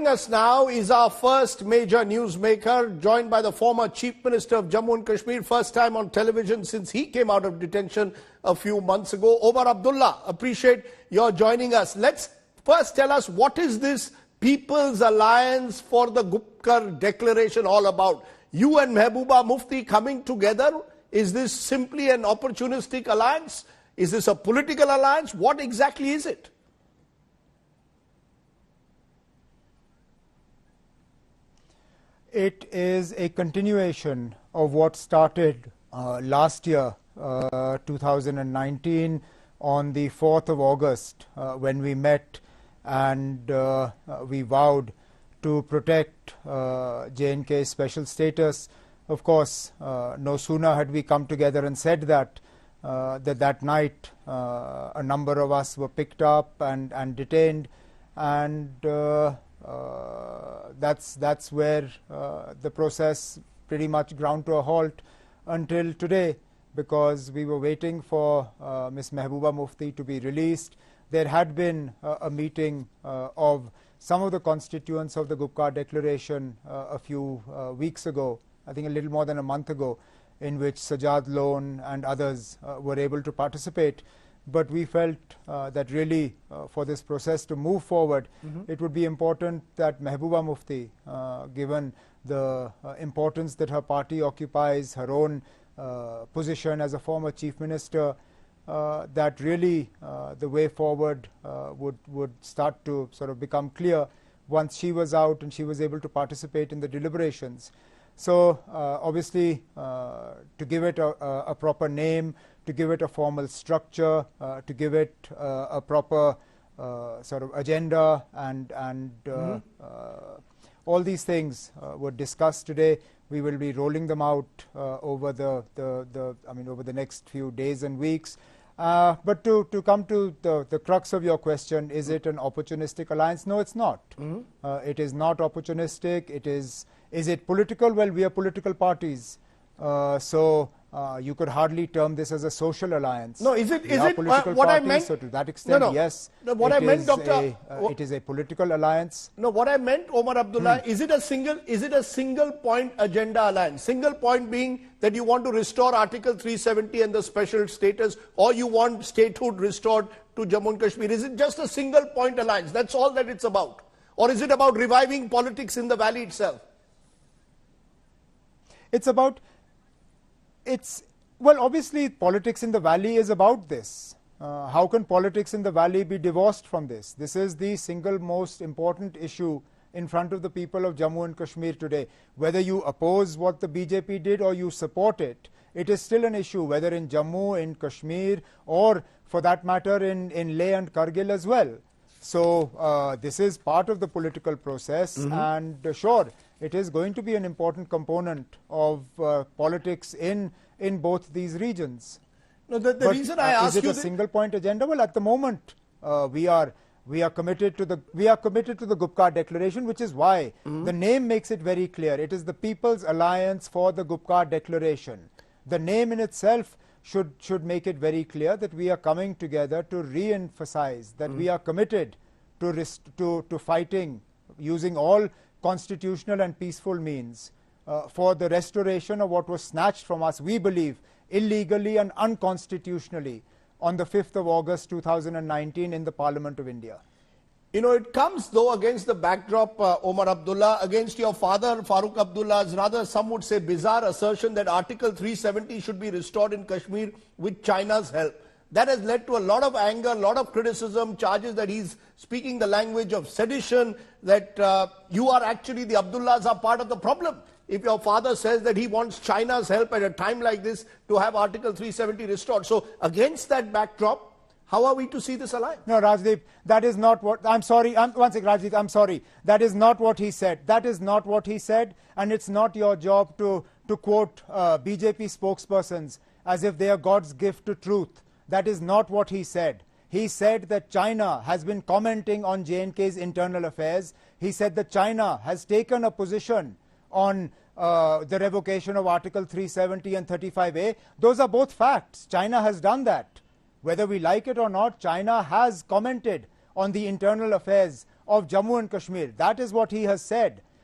us now is our first major newsmaker, joined by the former Chief Minister of Jammu and Kashmir, first time on television since he came out of detention a few months ago. Omar Abdullah, appreciate your joining us. Let's first tell us, what is this People's Alliance for the Gupkar Declaration all about? You and Mehbooba Mufti coming together, is this simply an opportunistic alliance? Is this a political alliance? What exactly is it? It is a continuation of what started last year, 2019, on the 4th of August, when we met and we vowed to protect J&K's special status. Of course, no sooner had we come together and said that, that night a number of us were picked up and detained, and that's where the process pretty much ground to a halt until today, because we were waiting for Ms. Mehbooba Mufti to be released. There had been a meeting of some of the constituents of the Gupkar Declaration a few weeks ago, I think a little more than a month ago, in which Sajad Lone and others were able to participate. But we felt that really for this process to move forward, it would be important that Mehbooba Mufti, given the importance that her party occupies, her own position as a former chief minister, that really the way forward would start to sort of become clear once she was out and she was able to participate in the deliberations. So obviously, to give it a proper name, to give it a formal structure, to give it a proper sort of agenda, and all these things were discussed today. We will be rolling them out over over the next few days and weeks. But to come to the crux of your question, is it an opportunistic alliance? No, it's not. It is not opportunistic. Is it political? Well, we are political parties. So you could hardly term this as a social alliance. No, is it political what parties, I meant? So to that extent, No. yes. No, what I meant, Doctor, it is a political alliance. No, what I meant, Omar Abdullah, is it a single point agenda alliance? Single point being that you want to restore Article 370 and the special status, or you want statehood restored to Jammu and Kashmir? Is it just a single point alliance? That's all that it's about? Or is it about reviving politics in the valley itself? Well, obviously, politics in the valley is about this. How can politics in the valley be divorced from this? This is the single most important issue in front of the people of Jammu and Kashmir today. Whether you oppose what the BJP did or you support it, it is still an issue, whether in Jammu, in Kashmir, or for that matter in Leh and Kargil as well. So this is part of the political process, and sure, it is going to be an important component of politics in both these regions. No, the reason I ask you, is it a single point agenda? Well, at the moment, we are committed to the Gupkar Declaration, which is why the name makes it very clear. It is the People's Alliance for the Gupkar Declaration. The name in itself should make it very clear that we are coming together to re-emphasize that we are committed to fighting using all constitutional and peaceful means for the restoration of what was snatched from us, we believe, illegally and unconstitutionally on the 5th of August 2019 in the Parliament of India. You know, it comes though against the backdrop, Omar Abdullah, against your father Farooq Abdullah's rather, some would say, bizarre assertion that Article 370 should be restored in Kashmir with China's help. That has led to a lot of anger, a lot of criticism, charges that he's speaking the language of sedition, that you are actually, the Abdullahs are part of the problem. If your father says that he wants China's help at a time like this to have Article 370 restored. So against that backdrop, how are we to see this alliance? No, Rajdeep, that is not what, I'm sorry, one second, Rajdeep, I'm sorry. That is not what he said. That is not what he said, and it's not your job to quote BJP spokespersons as if they are God's gift to truth. That is not what he said. He said that China has been commenting on J&K's internal affairs. He said that China has taken a position on the revocation of Article 370 and 35A. Those are both facts. China has done that. Whether we like it or not, China has commented on the internal affairs of Jammu and Kashmir. That is what he has said.